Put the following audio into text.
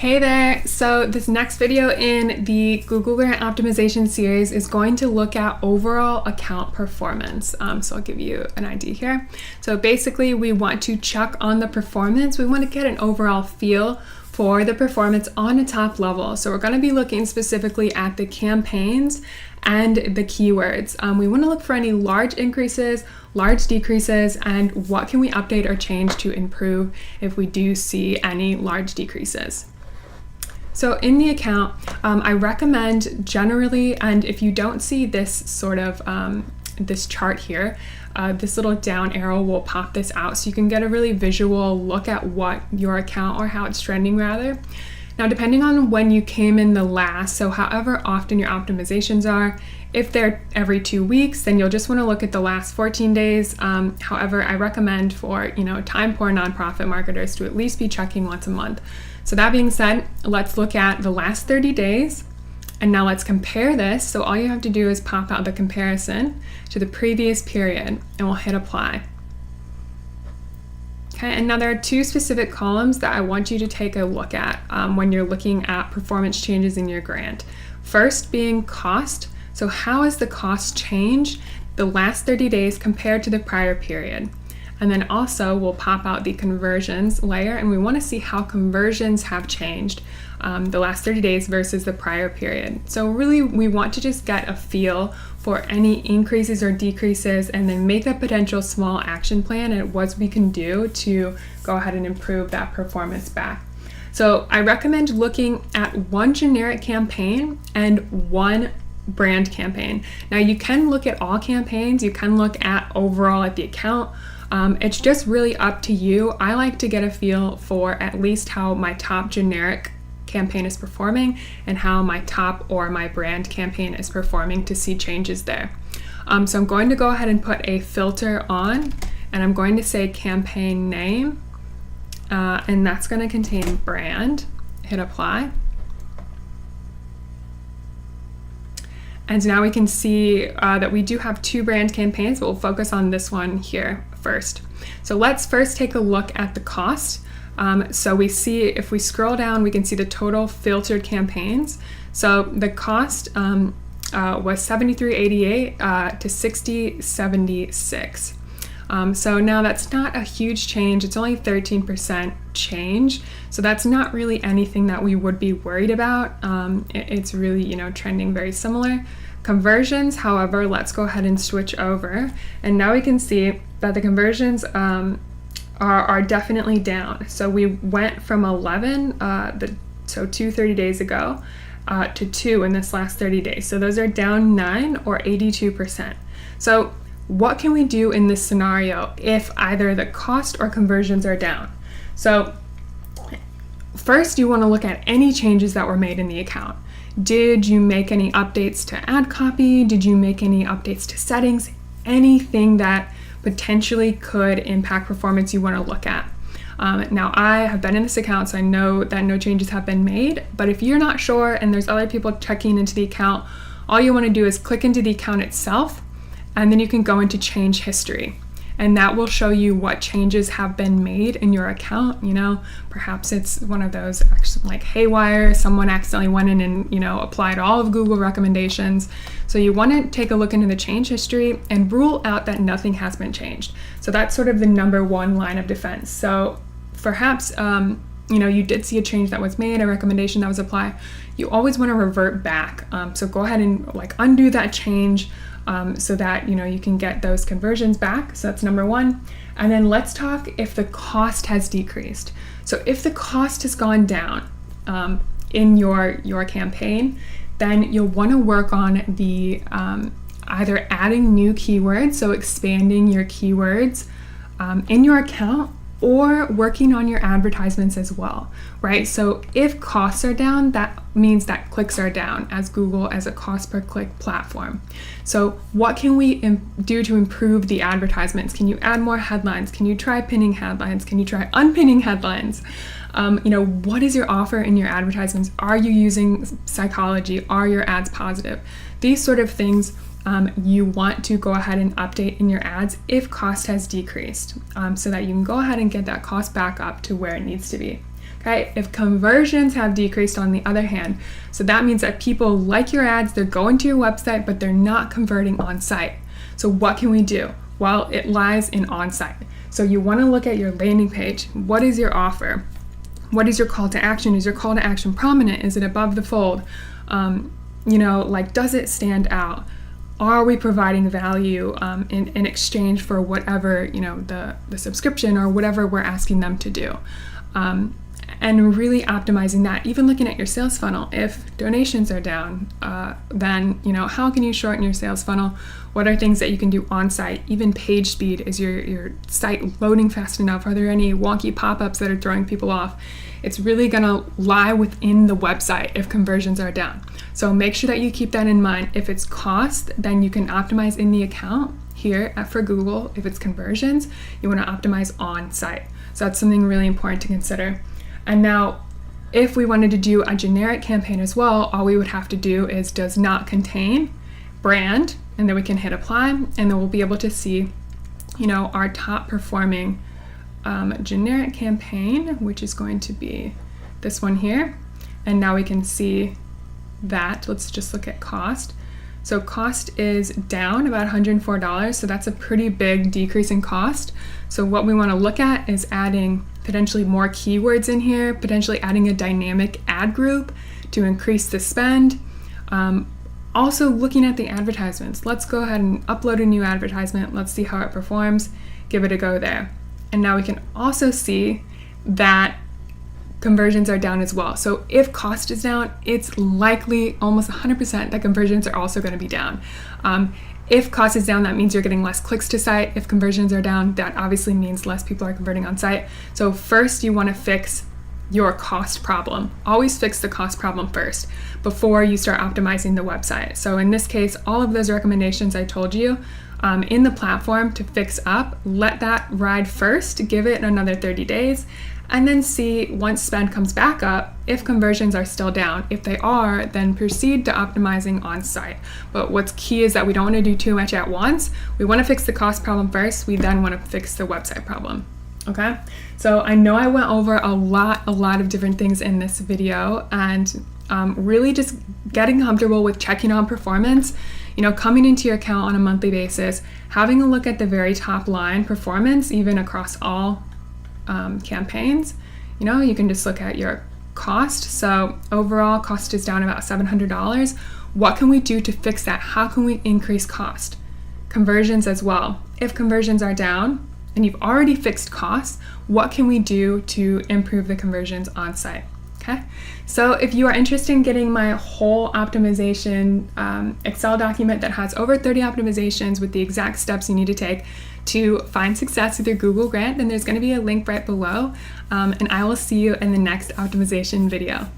Hey there! So this next video in the Google Grant Optimization series is going to look at overall account performance. So I'll give you an idea here. So basically we want to check on the performance. We want to get an overall feel for the performance on a top level. So we're going to be looking specifically at the campaigns and the keywords. We want to look for any large increases, large decreases, and what can we update or change to improve if we do see any large decreases. So in the account, I recommend generally, and if you don't see this sort of this chart here, this little down arrow will pop this out so you can get a really visual look at what your account or how it's trending rather. Now, depending on when you came in the last, so however often your optimizations are, if they're every 2 weeks, then you'll just want to look at the last 14 days. However, I recommend for time poor nonprofit marketers to at least be checking once a month. So that being said, let's look at the last 30 days. And now let's compare this. So all you have to do is pop out the comparison to the previous period and we'll hit apply. Okay, and now there are two specific columns that I want you to take a look at when you're looking at performance changes in your grant. First being cost. So how has the cost changed the last 30 days compared to the prior period? And then also we'll pop out the conversions layer and we want to see how conversions have changed the last 30 days versus the prior period. So really we want to just get a feel for any increases or decreases and then make a potential small action plan and what we can do to go ahead and improve that performance back. So I recommend looking at one generic campaign and one brand campaign. Now you can look at all campaigns, you can look at overall at the account. It's just really up to you. I like to get a feel for at least how my top generic campaign is performing and how my top or my brand campaign is performing to see changes there. So I'm going to go ahead and put a filter on and I'm going to say campaign name and that's going to contain brand. Hit apply. And now we can see that we do have two brand campaigns, but we'll focus on this one here first. So let's first take a look at the cost. So we see, if we scroll down, we can see the total filtered campaigns. So the cost was $73.88 to $60.76. So now that's not a huge change. It's only 13% change. So that's not really anything that we would be worried about. It's really, trending very similar. Conversions, however, let's go ahead and switch over. And now we can see that the conversions are definitely down. So we went from 11, so 30 days ago, to 2 in this last 30 days. So those are down 9 or 82%. So what can we do in this scenario if either the cost or conversions are down? So first you want to look at any changes that were made in the account. Did you make any updates to ad copy? Did you make any updates to settings? Anything that potentially could impact performance you want to look at. Now I have been in this account, so I know that no changes have been made, but if you're not sure and there's other people checking into the account, all you want to do is click into the account itself and then you can go into change history. And that will show you what changes have been made in your account. Perhaps it's one of those like haywire, someone accidentally went in and, applied all of Google recommendations. So you want to take a look into the change history and rule out that nothing has been changed. So that's sort of the number one line of defense. So perhaps, you did see a change that was made, a recommendation that was applied. You always want to revert back. So go ahead and undo that change. So that you can get those conversions back. So that's number one. And then let's talk if the cost has decreased. So if the cost has gone down in your campaign, then you'll want to work on the either adding new keywords, so expanding your keywords in your account, or working on your advertisements as well, right? So if costs are down, that means that clicks are down as Google as a cost per click platform. So what can we do to improve the advertisements? Can you add more headlines? Can you try pinning headlines? Can you try unpinning headlines? What is your offer in your advertisements? Are you using psychology? Are your ads positive? These sort of things you want to go ahead and update in your ads if cost has decreased, so that you can go ahead and get that cost back up to where it needs to be. Okay, if conversions have decreased on the other hand, so that means that people like your ads, they're going to your website, but they're not converting on site. So what can we do? Well, it lies in on site. So you want to look at your landing page. What is your offer? What is your call to action? Is your call to action prominent? Is it above the fold? Like, does it stand out? Are we providing value in exchange for whatever, the subscription or whatever we're asking them to do? And really optimizing that, even looking at your sales funnel. If donations are down, then, how can you shorten your sales funnel? What are things that you can do on site? Even page speed, is your site loading fast enough? Are there any wonky pop-ups that are throwing people off? It's really gonna lie within the website if conversions are down. So make sure that you keep that in mind. If it's cost, then you can optimize in the account here for Google. If it's conversions, you wanna optimize on site. So that's something really important to consider. And now, if we wanted to do a generic campaign as well, all we would have to do is does not contain brand, and then we can hit apply, and then we'll be able to see, our top performing generic campaign, which is going to be this one here. And now we can see that. Let's just look at cost. So cost is down about $104, so that's a pretty big decrease in cost. So what we want to look at is adding potentially more keywords in here, potentially adding a dynamic ad group to increase the spend. Also looking at the advertisements. Let's go ahead and upload a new advertisement. Let's see how it performs. Give it a go there. And now we can also see that conversions are down as well. So if cost is down, it's likely almost 100% that conversions are also going to be down. If cost is down, that means you're getting less clicks to site. If conversions are down, that obviously means less people are converting on site. So first you want to fix your cost problem. Always fix the cost problem first before you start optimizing the website. So in this case, all of those recommendations I told you in the platform to fix up, let that ride first, give it another 30 days, and then see once spend comes back up if conversions are still down. If they are, then proceed to optimizing on site. But what's key is that we don't want to do too much at once. We want to fix the cost problem first. We then want to fix the website problem. Okay, so I know I went over a lot of different things in this video, and really just getting comfortable with checking on performance, coming into your account on a monthly basis, having a look at the very top line performance, even across all campaigns. You can just look at your cost. So overall cost is down about $700. What can we do to fix that? How can we increase cost? Conversions as well. If conversions are down and you've already fixed costs, what can we do to improve the conversions on site? Okay, so if you are interested in getting my whole optimization Excel document that has over 30 optimizations with the exact steps you need to take to find success with your Google grant, then there's going to be a link right below, and I will see you in the next optimization video.